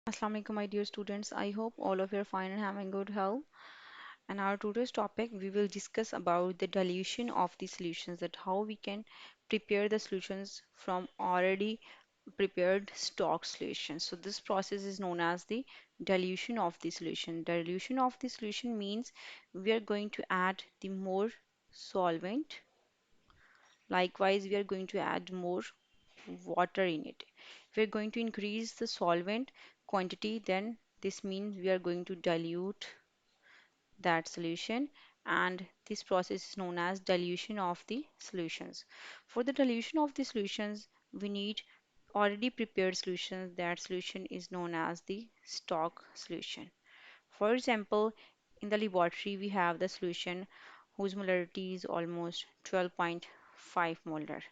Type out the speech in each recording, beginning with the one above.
Assalamu alaikum, my dear students. I hope all of you are fine and having good health. And our today's topic, we will discuss about the dilution of the solutions, that how we can prepare the solutions from already prepared stock solutions. So this process is known as the dilution of the solution. Dilution of the solution means we are going to add the more solvent. Likewise, we are going to add more water in it. If we're going to increase the solvent quantity, then this means we are going to dilute that solution, and this process is known as dilution of the solutions. For the dilution of the solutions, we need already prepared solutions. That solution is known as the stock solution. For example, in the laboratory, we have the solution whose molarity is almost 12.5 molar,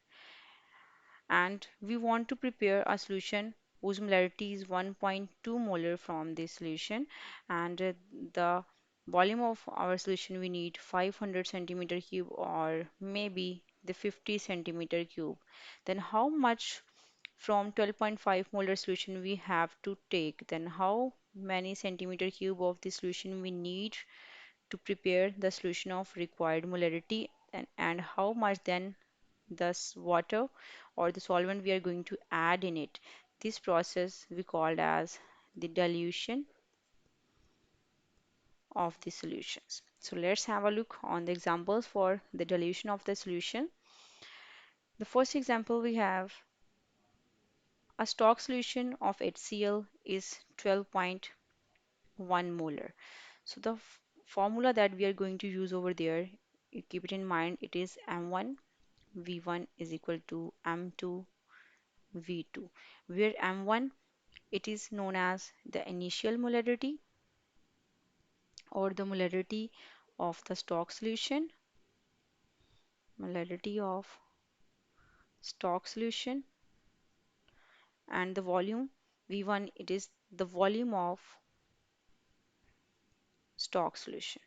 and we want to prepare a solution whose molarity is 1.2 molar from this solution, and the volume of our solution we need 500 centimeter cube or maybe the 50 centimeter cube. Then how much from 12.5 molar solution we have to take? Then how many centimeter cube of the solution we need to prepare the solution of required molarity, and how much then thus water or the solvent we are going to add in it. This process we called as the dilution of the solutions. So let's have a look on the examples for the dilution of the solution. The first example we have a stock solution of HCl is 12.1 molar. So the formula that we are going to use over there, you keep it in mind, it is M1 V1 is equal to M2 V2, where M1 it is known as the initial molarity or the molarity of the stock solution, molarity of stock solution, and the volume V1 it is the volume of stock solution,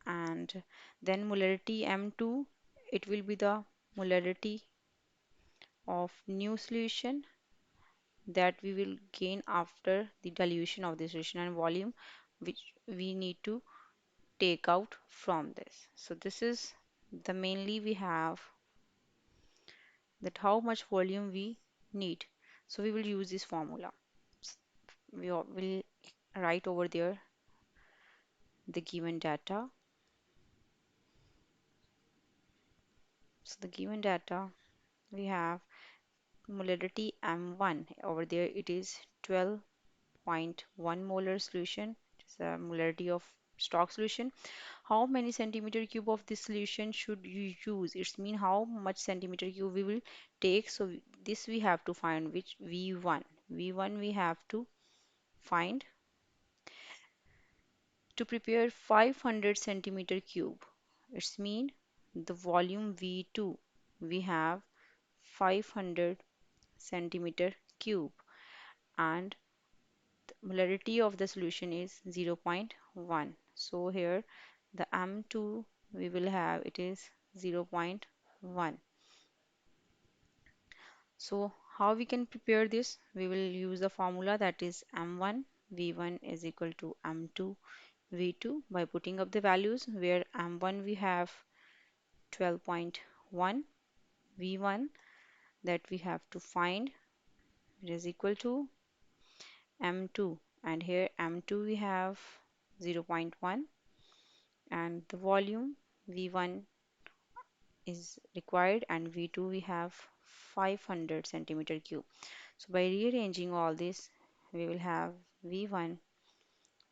and then molarity M2 it will be the molarity of new solution that we will gain after the dilution of the solution, and volume which we need to take out from this. So this is the mainly we have that how much volume we need. So we will use this formula. Will write over there the given data. So the given data we have molarity M1 over there it is 12.1 molar solution. It's a molarity of stock solution. How many centimeter cube of this solution should you use? It's mean how much centimeter cube we will take. So this we have to find which V1. V1 we have to find to prepare 500 centimeter cube. It's mean the volume V2 we have 500 centimeter cube, and the molarity of the solution is zero point 0.1. So here the M2 we will have it is zero point 0.1. So how we can prepare this? We will use the formula that is M1 V1 is equal to M2 V2 by putting up the values, where M1 we have 12.1, V1 that we have to find it is equal to M2, and here M2 we have zero point 0.1, and the volume V1 is required, and V2 we have 500 centimeter cube. So by rearranging all this, we will have V1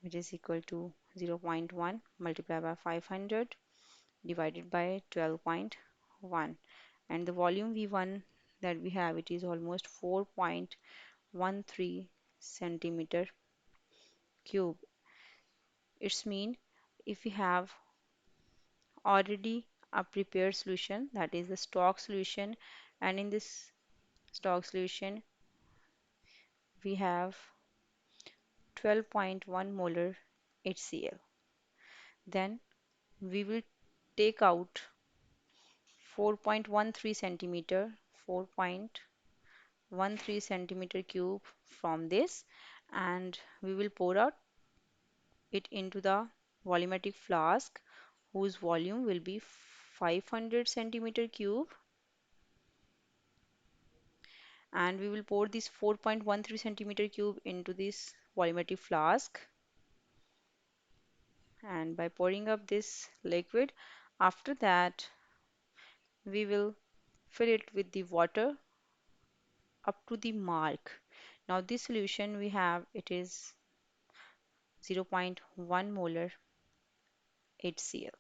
which is equal to zero point 0.1 multiplied by 500 divided by 12.1, and the volume V1 that we have it is almost 4.13 centimeter cube. It's mean if we have already a prepared solution, that is the stock solution, and in this stock solution we have 12.1 molar HCl, then we will take out 4.13 centimeter, 4.13 0.13 centimeter cube from this, and we will pour out it into the volumetric flask whose volume will be 500 centimeter cube, and we will pour this 4.13 centimeter cube into this volumetric flask. And by pouring up this liquid, after that we will fill it with the water up to the mark. Now this solution we have, it is zero point 0.1 molar HCl.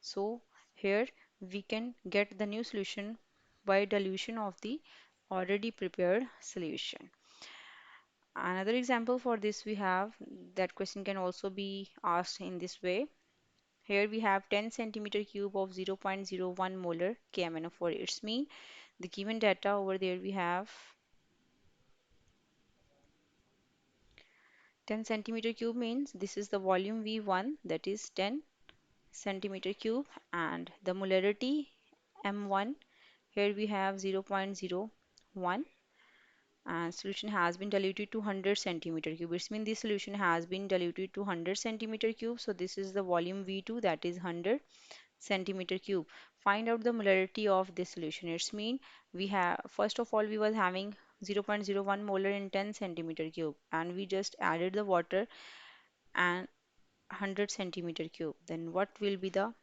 So here we can get the new solution by dilution of the already prepared solution. Another example for this we have, that question can also be asked in this way. Here we have 10 centimeter cube of 0.01 molar KMnO4. It's mean the given data over there we have 10 centimeter cube means this is the volume V1, that is 10 centimeter cube, and the molarity M1, here we have 0.01, and solution has been diluted to 100 centimeter cube. It means this solution has been diluted to 100 centimeter cube. So this is the volume V2, that is 100 centimeter cube. Find out the molarity of this solution. It's mean we have, first of all we was having 0.01 molar in 10 centimeter cube, and we just added the water and 100 centimeter cube. Then what will be the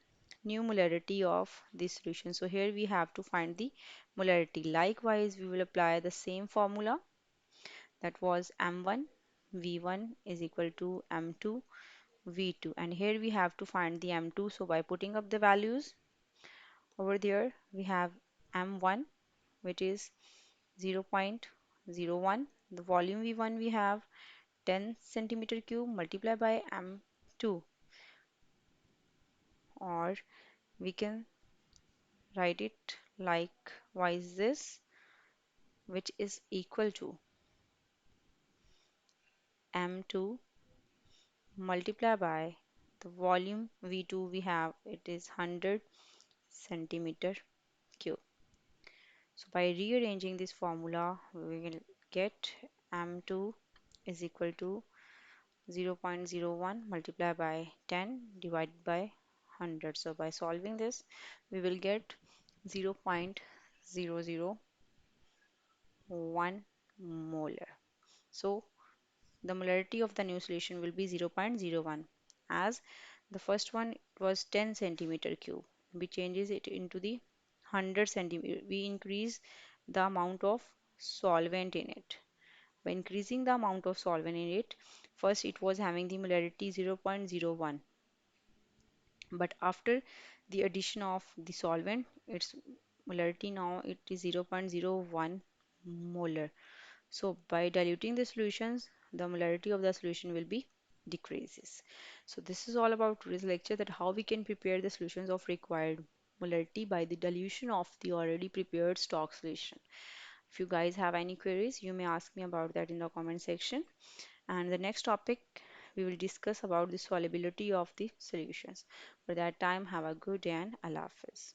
new molarity of this solution? So here we have to find the molarity. Likewise, we will apply the same formula, that was M1 V1 is equal to M2 V2, and here we have to find the M2. So by putting up the values over there, we have M1, which is 0.01, the volume V1 we have 10 centimeter cube multiplied by M2, or we can write it likewise this, which is equal to M2 multiplied by the volume V2 we have, it is 100 centimeter cube. So by rearranging this formula, we will get M2 is equal to 0.01 multiplied by 10 divided by 100. So by solving this, we will get 0.001 molar. So the molarity of the new solution will be 0.01. As the first one was 10 centimeter cube, we changes it into the 100 centimeter. We increase the amount of solvent in it. By increasing the amount of solvent in it, first it was having the molarity 0.01, but after the addition of the solvent, its molarity now it is 0.01 molar. So by diluting the solutions, the molarity of the solution will be decreases. So this is all about today's lecture, that how we can prepare the solutions of required molarity by the dilution of the already prepared stock solution. If you guys have any queries, you may ask me about that in the comment section. And the next topic, we will discuss about the solubility of the solutions. For that time, have a good day and Allah Hafiz.